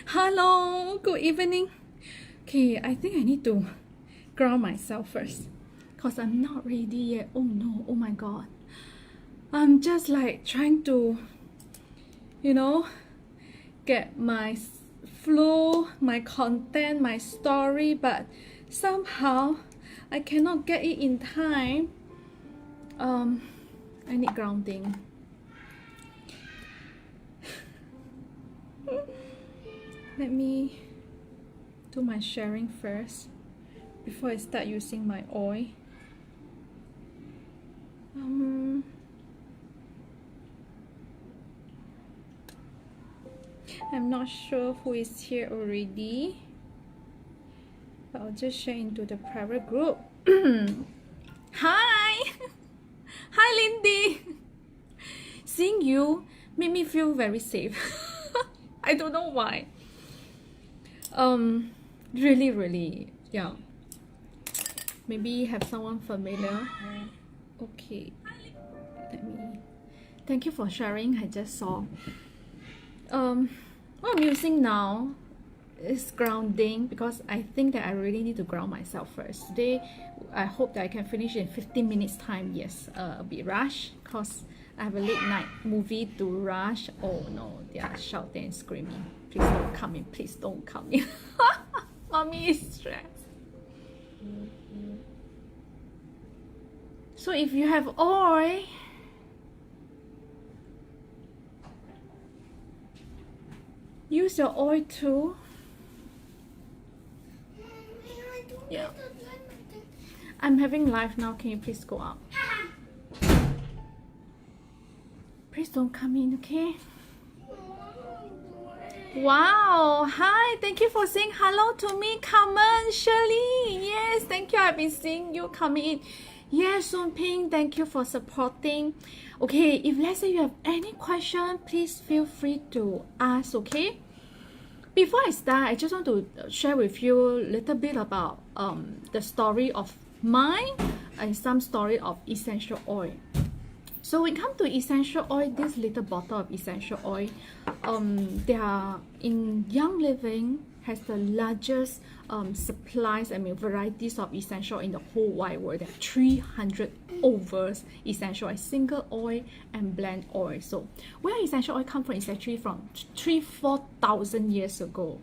Hello, good evening. Okay, I think I need to ground myself first because I'm not ready yet. Oh no, oh my god. I'm just like trying to, get my flow, my content, my story, but somehow I cannot get it in time. I need grounding. Let me do my sharing first before I start using my oil. I'm not sure who is here already, but I'll just share into the private group. Hi! Hi, Lindy! Seeing you made me feel very safe. I don't know why. Really, yeah. Maybe have someone familiar. Okay. Thank you for sharing. I just saw. What I'm using now is grounding because I think that I really need to ground myself first. Today, I hope that I can finish in 15 minutes time. Yes, a bit rush because I have a late night movie to rush. Oh no, they are shouting and screaming. Please don't come in. Please don't come in. Mommy is stressed. So if you have oil, use your oil too. Yeah. I'm having live now. Can you please go up? Please don't come in, okay? Wow, hi, thank you for saying hello to me, Carmen, Shirley. Yes, thank you. I've been seeing you coming in. Yes, Sun Ping, thank you for supporting. Okay, if let's say you have any question, please feel free to ask, okay? Before I start, I just want to share with you a little bit about the story of mine and some story of essential oil. So when it comes to essential oil, this little bottle of essential oil, they are in Young Living has the largest supplies, varieties of essential in the whole wide world. There are 300 over essential oil, single oil and blend oil. So where essential oil come from is actually from 4,000 years ago.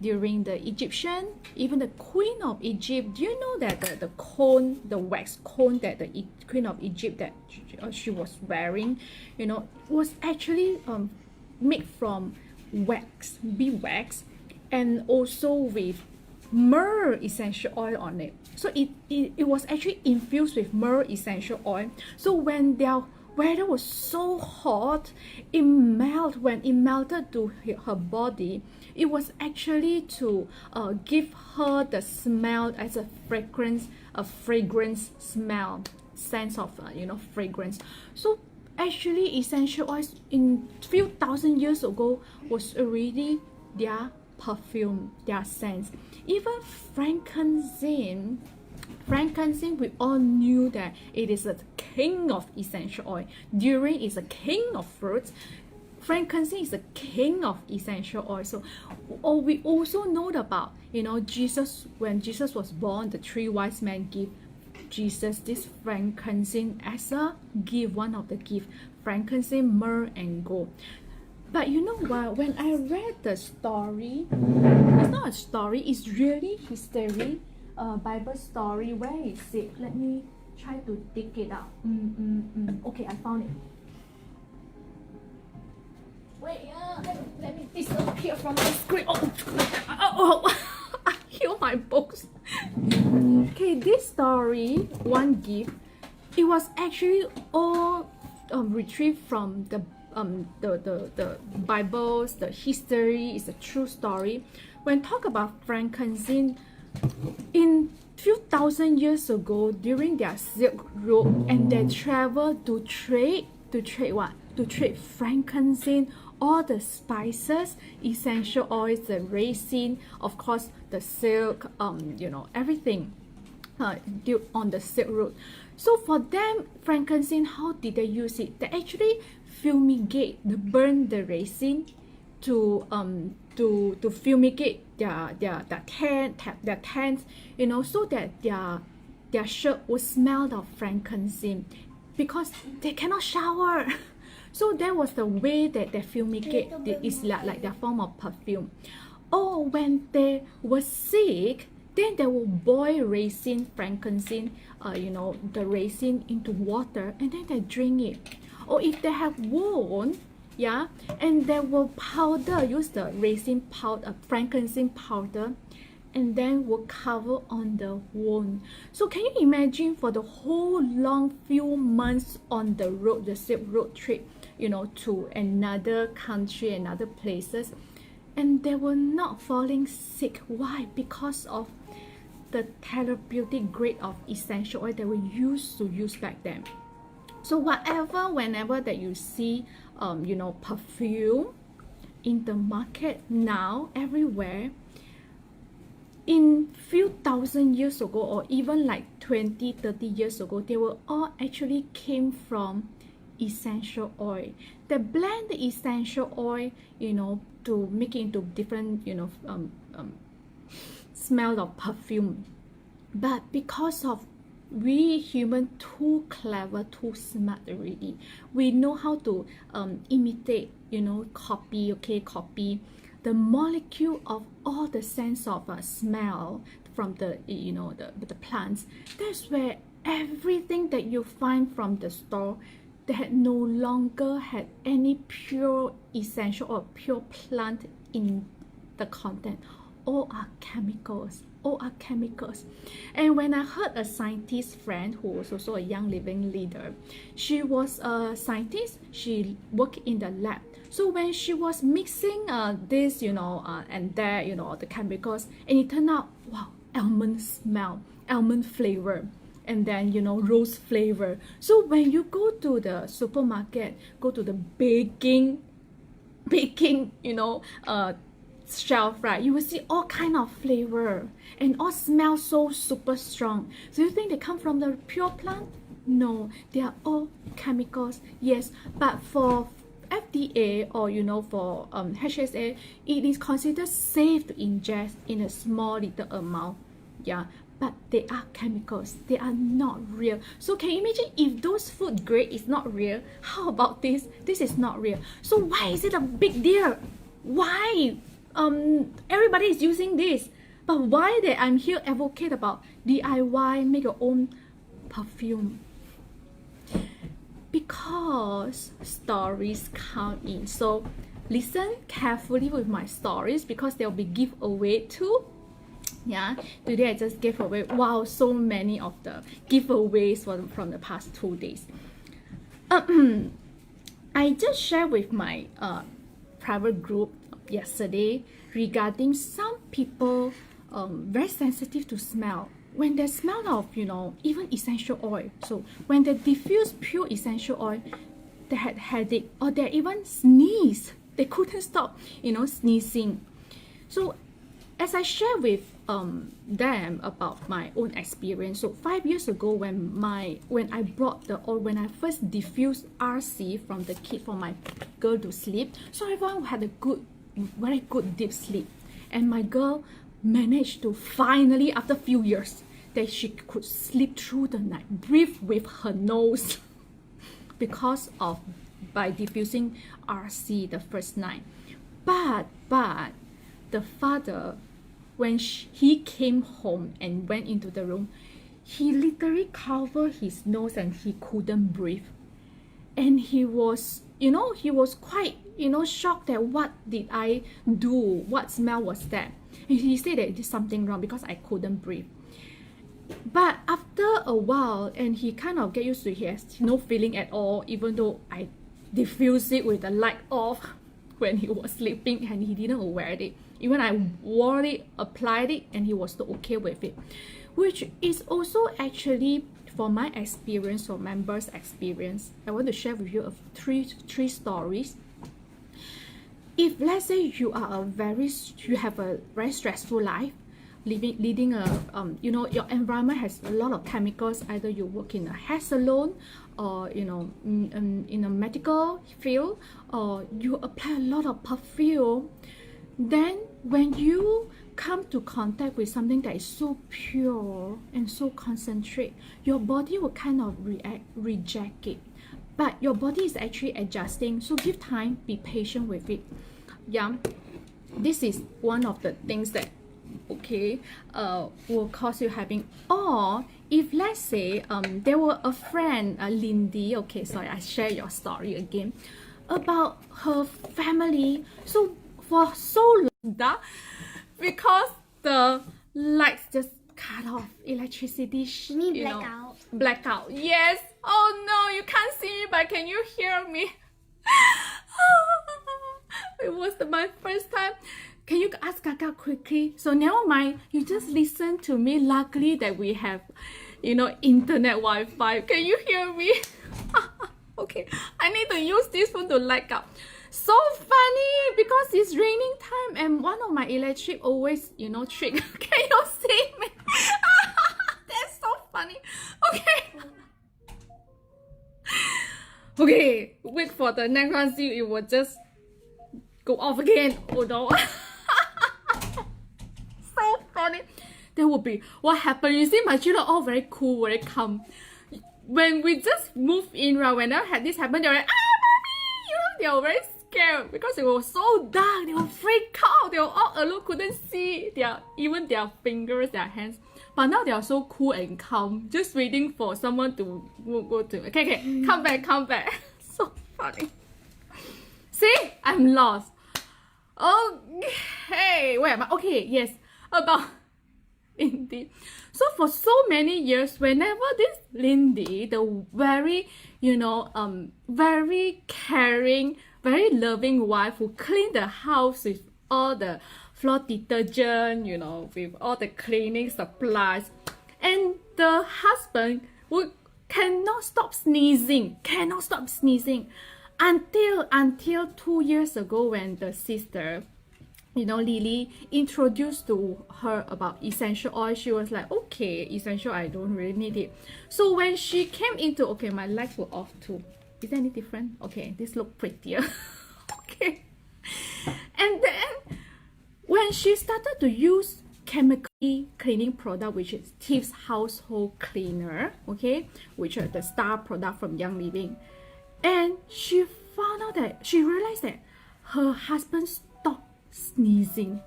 During the Egyptian, even the Queen of Egypt, do you know that the cone, the wax cone that the Queen of Egypt that she was wearing, was actually made from wax, beeswax, and also with myrrh essential oil on it. So it was actually infused with myrrh essential oil. So when their weather was so hot, when it melted to her body, it was actually to give her the smell as a fragrance smell, sense of fragrance. So actually essential oils in few thousand years ago was already their perfume, their scents. Even frankincense, we all knew that it is a king of essential oil. Durian is a king of fruits. Frankincense is the king of essential oil. So we also know about Jesus. When Jesus was born, the three wise men give Jesus this frankincense as a gift, one of the gifts, frankincense, myrrh, and gold. But you know what? When I read the story, it's not a story, it's really history, Bible story. Where is it? Let me try to dig it out. Okay, I found it. Wait, let me disappear from my screen. Oh, I heal my books. Okay, this story, one gift, it was actually all retrieved from the Bibles, the history. Is a true story. When talk about frankincense, in few thousand years ago, during their Silk Road, and they travel to trade what? To trade frankincense, all the spices, essential oils, the resin, of course, the silk, everything on the Silk Road. So for them, frankincense, how did they use it? They actually fumigate, they burn the resin to fumigate their tents, you know, so that their shirt will smell of frankincense because they cannot shower. So that was the way that they fumigate. It's like their form of perfume. Or when they were sick, then they will boil resin, frankincense, you know, the resin into water, and then they drink it. Or if they have wound, yeah, and they will use the resin powder, frankincense powder, and then will cover on the wound. So can you imagine for the whole long few months on the road, the safe road trip, you know, to another country, another places, and they were not falling sick. Why? Because of the therapeutic grade of essential oil that we used to use back then. So whenever that you see, you know, perfume in the market now, everywhere, in few thousand years ago, or even like 20-30 years ago, they were all actually came from essential oil. They blend the essential oil, you know, to make it into different, you know, smell of perfume. But because of we human too clever, too smart already, we know how to imitate, you know, copy the molecule of all the sense of smell from the, you know, the plants. That's where everything that you find from the store that no longer had any pure essential or pure plant in the content. All are chemicals. And when I heard a scientist friend who was also a young living leader, she was a scientist, she worked in the lab. So when she was mixing this, you know, and there, you know, the chemicals, and it turned out, wow, almond smell, almond flavor, and then, you know, rose flavor. So when you go to the supermarket, go to the baking, you know, shelf, right, you will see all kind of flavor and all smell so super strong. So you think they come from the pure plant? No, they are all chemicals. Yes, but for FDA or, you know, for HSA, it is considered safe to ingest in a small little amount. Yeah, but they are chemicals, they are not real. So can you imagine if those food grade is not real? How about this? This is not real. So why is it a big deal? Why everybody is using this? But why that I'm here advocate about DIY, make your own perfume? Because stories come in. So listen carefully with my stories because there will be giveaway too. Yeah, today I just gave away, wow, so many of the giveaways from the past 2 days. I just shared with my private group yesterday regarding some people very sensitive to smell. When they smell of, you know, even essential oil, so when they diffuse pure essential oil, they had headache or they even sneeze. They couldn't stop, you know, sneezing. So as I share with them about my own experience, so 5 years ago when I brought when I first diffused RC from the kit for my girl to sleep, so everyone had a very good deep sleep, and my girl managed to finally, after few years, that she could sleep through the night, breathe with her nose because of by diffusing RC the first night. But the father, when he came home and went into the room, he literally covered his nose and he couldn't breathe. And he was, you know, he was quite, you know, shocked at what did I do? What smell was that? And he said that there's something wrong because I couldn't breathe. But after a while, and he kind of get used to it, he has no feeling at all, even though I diffused it with the light off when he was sleeping and he didn't wear it. Even I wore it, applied it, and he was still okay with it. Which is also actually, for my experience, or members' experience, I want to share with you three stories. If let's say you have a very stressful life, leading a your environment has a lot of chemicals. Either you work in a hair salon, or in a medical field, or you apply a lot of perfume. Then when you come to contact with something that is so pure and so concentrate, your body will kind of reject it. But your body is actually adjusting, so give time, be patient with it. Yeah, this is one of the things that will cause you having. Or if let's say there were a friend, Lindsay, sorry, I share your story again about her family. So for so long, because the lights just cut off, electricity, blackout. Yes. Oh no, you can't see me, but can you hear me? It was my first time. Can you ask Kaka quickly? So never mind, you just listen to me. Luckily that we have, internet Wi-Fi. Can you hear me? Okay, I need to use this phone to light up. So funny because it's raining time and one of my electric always, trick. Can you see me? That's so funny. Okay, wait for the next one. See, it will just go off again. Oh no. So funny. That would be what happened. You see, my children all very cool, very calm. When we just moved in, right, when I had this happen, they were like, mommy! They were very scared because it was so dark. They were freaked out. They were all alone, couldn't see even their fingers, their hands. But now they are so cool and calm, just waiting for someone to go to. Okay, come back. So funny. See, I'm lost. Okay, where am I? Okay, yes, about Lindsay. So for so many years, whenever this Lindsay, the very, very caring, very loving wife who cleaned the house with all the floor detergent, with all the cleaning supplies, and the husband cannot stop sneezing until 2 years ago when the sister, Lily, introduced to her about essential oil. She was like, okay, essential, I don't really need it. So when she came into, okay, my lights were off too. Is there any different? Okay, this look prettier. Okay. And then when she started to use chemically cleaning product, which is Tiff's household cleaner, okay, which are the star product from Young Living, and she realized that her husband stopped sneezing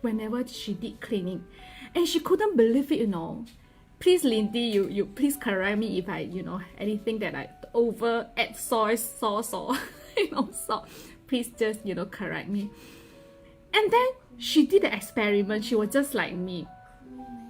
whenever she did cleaning, and she couldn't believe it. Please, Lindsay, you please correct me if I anything that I over add sauce or salt. Please just correct me. And then she did the experiment. She was just like me.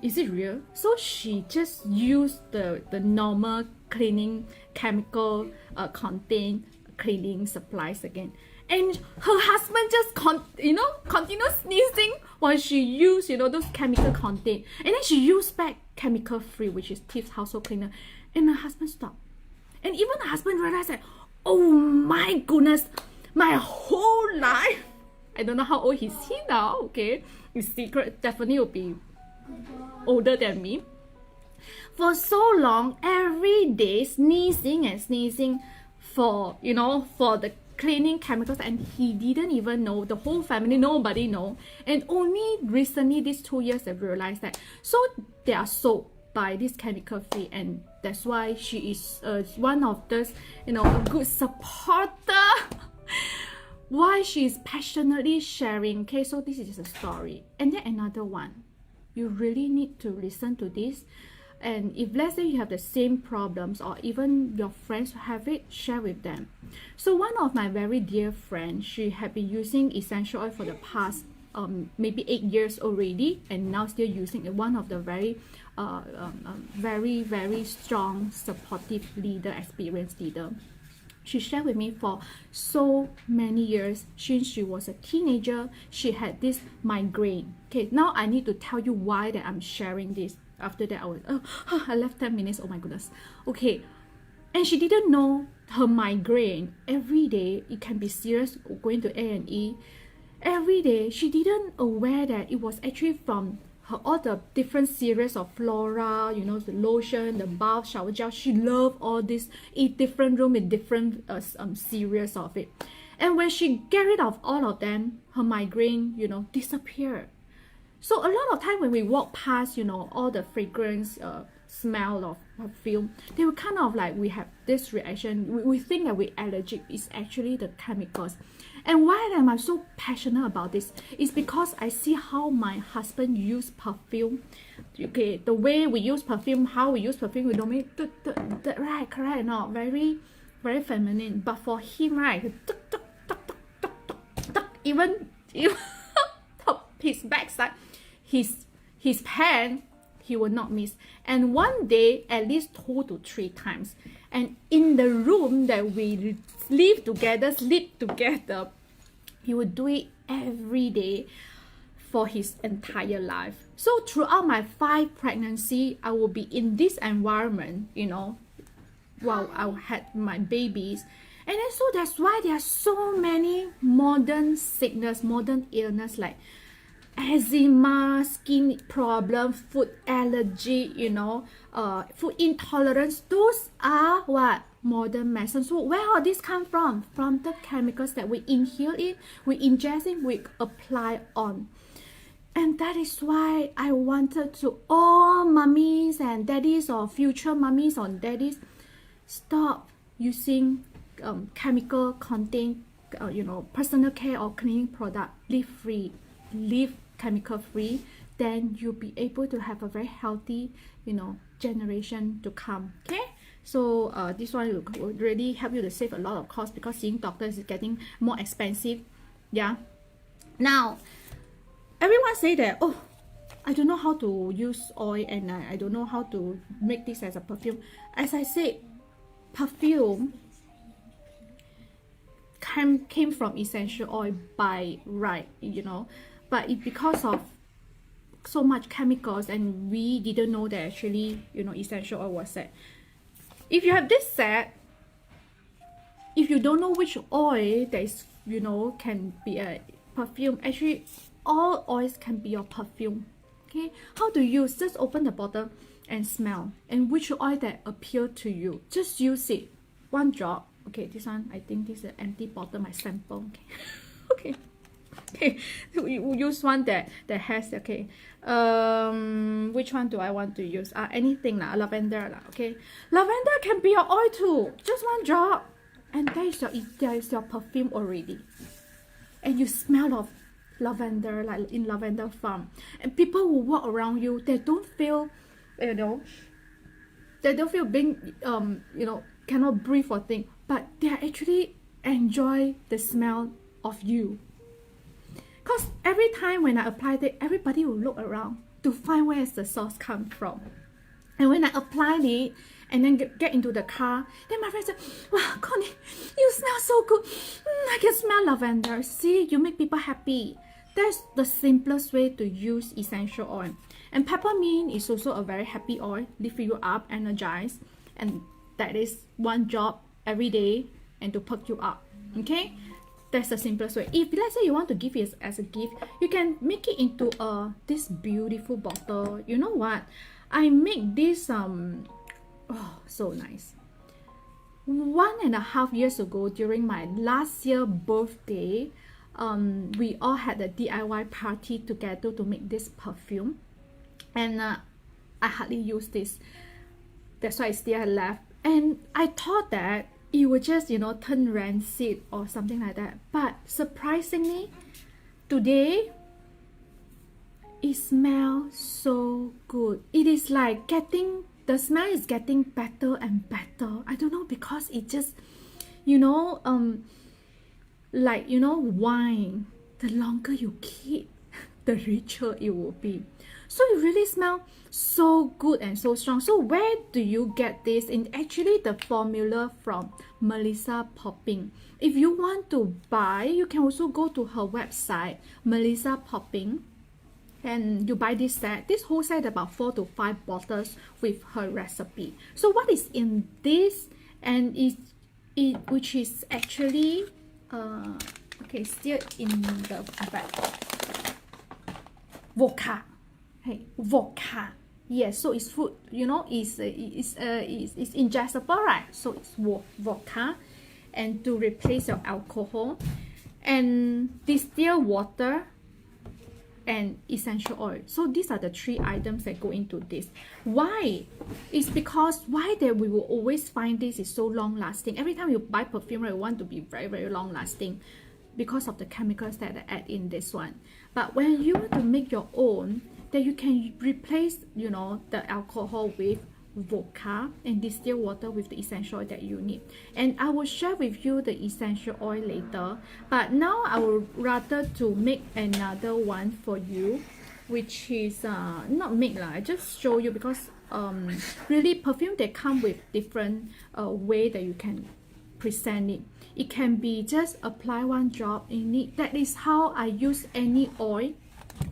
Is it real? So she just used the normal cleaning chemical contained cleaning supplies again, and her husband just continued sneezing while she used those chemical contained, and then she used back chemical free, which is Tiff's household cleaner, and her husband stopped. And even the husband realized that, oh my goodness, my whole life, I don't know how old is he now, okay, his secret definitely will be older than me. For so long, every day sneezing for the cleaning chemicals, and he didn't even know. The whole family, nobody know. And only recently, these 2 years, they've realized that. So they are sold by this chemical free, and that's why she is one of those, a good supporter. Why she is passionately sharing. Okay, so this is just a story. And then another one, you really need to listen to this. And if let's say you have the same problems, or even your friends have it, share with them. So one of my very dear friends, she had been using essential oil for the past maybe 8 years already, and now still using it. One of the very very strong, supportive leader, experienced leader. She shared with me for so many years. Since she was a teenager, she had this migraine. Okay, now I need to tell you why that I'm sharing this. After that, I left 10 minutes. Oh my goodness. Okay, and she didn't know her migraine every day, it can be serious, going to A&E every day. She didn't aware that it was actually from all the different series of flora, you know, the lotion, the bath, shower gel. She loved all this in different room with different series of it. And when she get rid of all of them, her migraine, you know, disappeared. So a lot of time when we walk past, you know, all the fragrance, smell of perfume, they will kind of like, we have this reaction. We think that we're allergic. It's actually the chemicals. And why am I so passionate about this? Is because I see how my husband use perfume. Okay, the way we use perfume, how we use perfume, we don't make right, correct, no, very, very feminine. But for him, right, even his backside, his pen, he will not miss. And one day, at least 2 to 3 times. And in the room that we live together, sleep together, he would do it every day for his entire life. So throughout my 5 pregnancy, I will be in this environment, you know, while I had my babies. And then so that's why there are so many modern sickness, modern illness like eczema, skin problem, food allergy, you know, food intolerance. Those are what? Modern medicine. So where all this come from? From the chemicals that we inhale in, we ingest in, we apply on. And that is why I wanted to all mummies and daddies or future mummies or daddies stop using chemical contain, you know, personal care or cleaning product. Live free, live chemical free. Then you'll be able to have a very healthy, you know, generation to come. Okay. So this one will really help you to save a lot of cost because seeing doctors is getting more expensive. Yeah. Now, everyone say that, oh, I don't know how to use oil and I don't know how to make this as a perfume. As I said, perfume came from essential oil by right, you know, but it because of so much chemicals and we didn't know that actually, you know, essential oil was set. If you have this set, if you don't know which oil that is, you know, can be a perfume, actually all oils can be your perfume. Okay, how to use? Just open the bottle and smell, and which oil that appeal to you, just use it, 1 drop. Okay, this one, I think this is an empty bottle, my sample. Okay. Okay, we use one that has, okay, which one do I want to use? Anything lah, lavender lah. Okay, lavender can be your oil too, just 1 drop, and there is your perfume already. And you smell of lavender, like in lavender farm, and people who walk around you, they don't feel, you know, they don't feel being you know, cannot breathe or thing, but they actually enjoy the smell of you. Because every time when I apply it, everybody will look around to find where is the source come from. And when I apply it and then get into the car, then my friend said, wow, Connie, you smell so good. I can smell lavender. See, you make people happy. That's the simplest way to use essential oil. And peppermint is also a very happy oil, lift you up, energize. And that is 1 drop every day and to perk you up. Okay? That's the simplest way. If let's say you want to give it as a gift, you can make it into this beautiful bottle. You know what? I make this oh, so nice. 1.5 years ago, during my last year birthday, we all had a DIY party together to make this perfume, and I hardly use this. That's why I still left. And I thought that it would just, you know, turn rancid or something like that. But surprisingly, today, it smells so good. It is like the smell is getting better and better. I don't know, because it just, you know, like, you know, wine, the longer you keep, the richer it will be. So it really smells so good and so strong. So where do you get this? And actually the formula from Melissa Popping. If you want to buy, you can also go to her website, Melissa Popping, and you buy this set. This whole set about 4 to 5 bottles with her recipe. So what is in this? And which is actually okay, still in the bag. Vodka. Hey, vodka. Yes, so it's food, you know, it's ingestible, right? So it's vodka, and to replace your alcohol, and distilled water, and essential oil. So these are the 3 items that go into this. Why? It's because why that we will always find this is so long lasting. Every time you buy perfume, you want to be very, very long lasting because of the chemicals that are add in this one. But when you want to make your own, that you can replace, you know, the alcohol with vodka and distilled water with the essential oil that you need. And I will share with you the essential oil later, but now I would rather to make another one for you, which is not make lah, I just show you because really perfume, they come with different way that you can present it. It can be just apply one drop in it. That is how I use any oil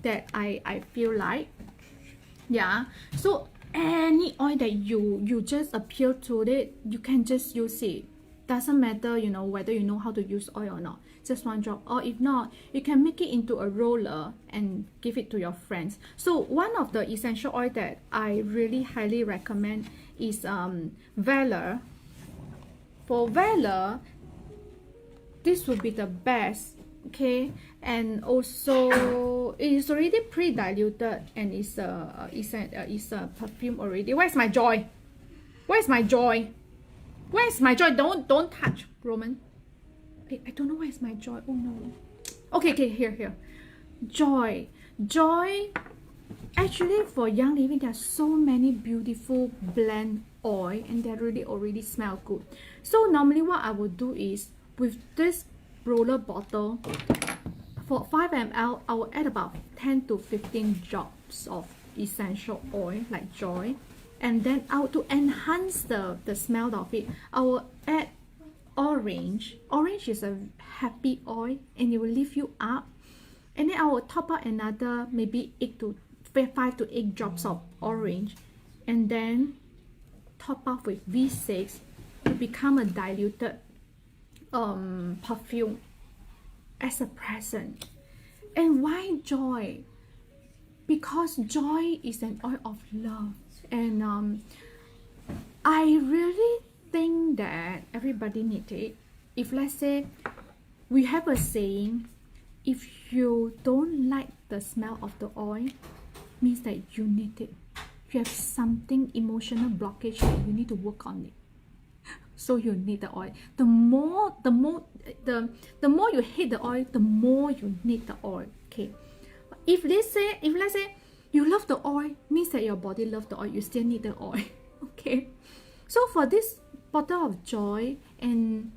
that I feel like. Yeah, so any oil that you just appeal to it, you can just use it. Doesn't matter, you know, whether you know how to use oil or not. Just one drop, or if not, you can make it into a roller and give it to your friends. So one of the essential oil that I really highly recommend is Valor. For Valor, this would be the best. Okay, and also it is already pre-diluted, and it's a perfume already. Where's my joy? Where's my joy? Where's my joy? Don't touch, Roman. I don't know where's my joy. Oh no. Okay, here. Joy. Actually, for Young Living, there are so many beautiful blend oil, and they really already smell good. So normally what I would do is with this roller bottle, for 5 ml, I will add about 10 to 15 drops of essential oil like Joy, and then to enhance the smell of it, I will add orange. Orange is a happy oil and it will lift you up, and then I will top up another maybe 5 to 8 drops of orange, and then top up with V6 to become a diluted perfume as a present. And why Joy? Because joy is an oil of love, and I really think that everybody needs it. If let's say we have a saying, if you don't like the smell of the oil, means that you need it. You have something emotional blockage that you need to work on it. So you need the oil. The more you hate the oil, the more you need the oil. Okay. If let's say you love the oil, means that your body loves the oil, you still need the oil. Okay. So for this bottle of Joy, and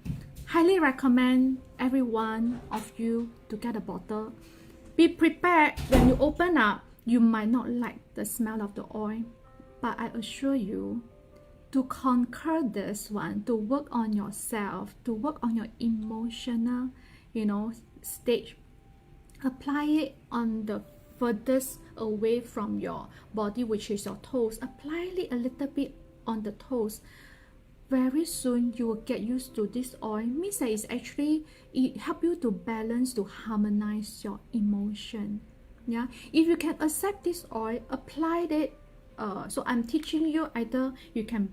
highly recommend every one of you to get a bottle. Be prepared when you open up, you might not like the smell of the oil, but I assure you, to conquer this one, to work on yourself, to work on your emotional, stage, apply it on the furthest away from your body, which is your toes. Apply it a little bit on the toes. Very soon you will get used to this oil. Means that it help you to balance, to harmonize your emotion. Yeah, if you can accept this oil, apply it. So I'm teaching you, either you can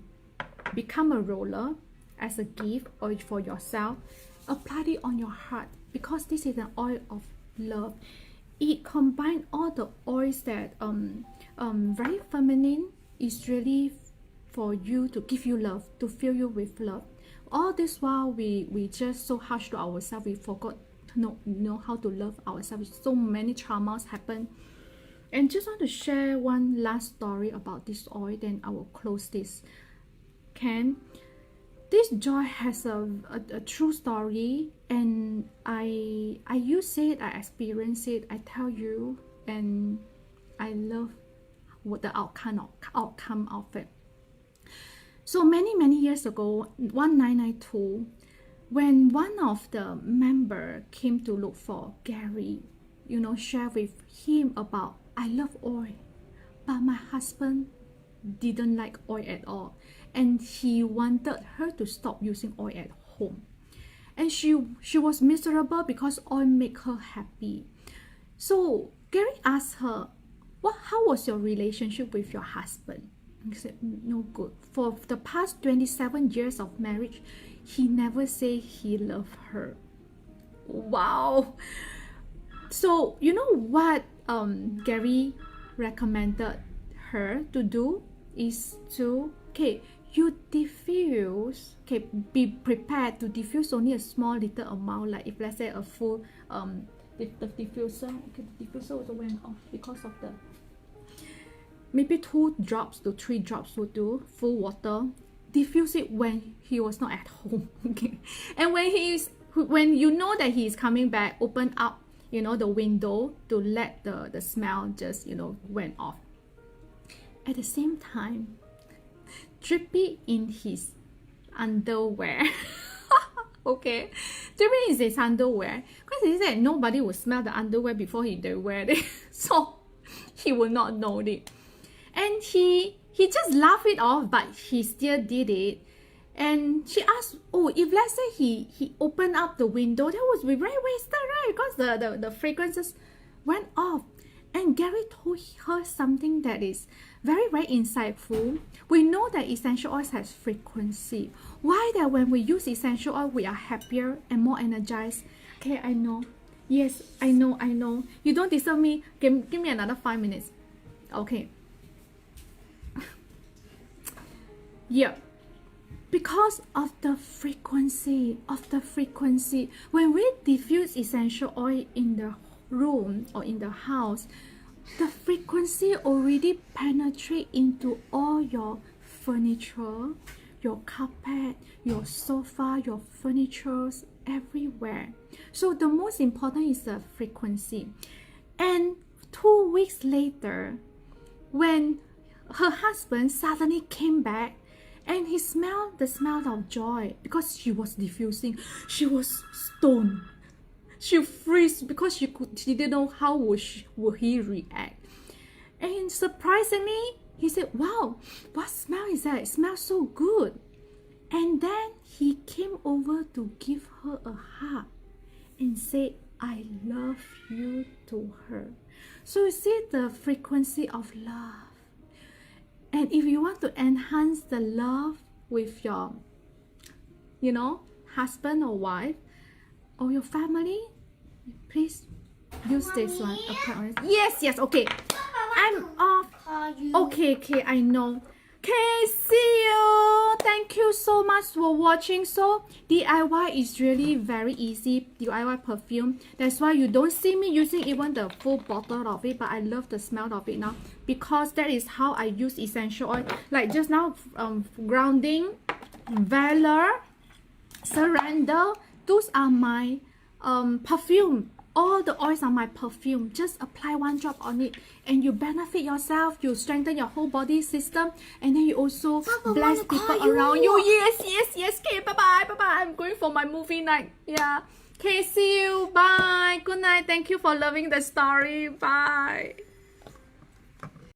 become a roller as a gift or for yourself. Apply it on your heart, because this is an oil of love. It combines all the oils that very feminine, is really for you, to give you love, to fill you with love. All this while we just so harsh to ourselves, we forgot to know how to love ourselves. So many traumas happen. And just want to share one last story about this oil, then I will close this. This Joy has a true story, and I use it, I experience it, I tell you, and I love what the outcome of it. So many years ago, 1992, when one of the member came to look for Gary, share with him about, I love oil, but my husband didn't like oil at all, and he wanted her to stop using oil at home, and she was miserable because oil make her happy. So Gary asked her, how was your relationship with your husband? He said, no good. For the past 27 years of marriage, he never said he loved her. Wow. So you know what Gary recommended her to do is to, you diffuse, be prepared to diffuse only a small little amount, like if let's say a full the diffuser, the diffuser also went off because of the, maybe 2 drops to 3 drops will do, full water. Diffuse it when he was not at home, and when you know that he is coming back, open up, the window to let the smell just, went off. At the same time, drip it in his underwear. Drip it in his underwear, because he said nobody will smell the underwear before they wear it, so he will not know it. And he just laughed it off, but he still did it. And she asked, if let's say he opened up the window, that would be very wasted, right? Because the fragrances went off. And Gary told her something that is very, very insightful. We know that essential oils has frequency. Why that when we use essential oil, we are happier and more energized? I know. Yes, I know. You don't disturb me. Give me another 5 minutes. Yeah. Because of the frequency. When we diffuse essential oil in the room or in the house, the frequency already penetrate into all your furniture, your carpet, your sofa, your furnitures, everywhere. So the most important is the frequency. And 2 weeks later, when her husband suddenly came back, and he smelled the smell of joy, because she was diffusing. She was stoned. She freeze because she didn't know how would he react. And surprisingly, he said, wow, what smell is that? It smells so good. And then he came over to give her a hug and say, I love you to her. So you see the frequency of love. And if you want to enhance the love with your, husband or wife or your family, please use this one. Yes, okay. I'm off. Okay, I know. Okay, see you. Thank you so much for watching. So DIY is really very easy. DIY perfume. That's why you don't see me using even the full bottle of it. But I love the smell of it now, because that is how I use essential oil. Like just now, grounding, valor, surrender. Those are my perfume. All the oils are my perfume. Just apply 1 drop on it and you benefit yourself. You strengthen your whole body system, and then you also bless people around you. Yes. Okay, bye-bye. I'm going for my movie night. Yeah. Okay, see you. Bye. Good night. Thank you for loving the story. Bye.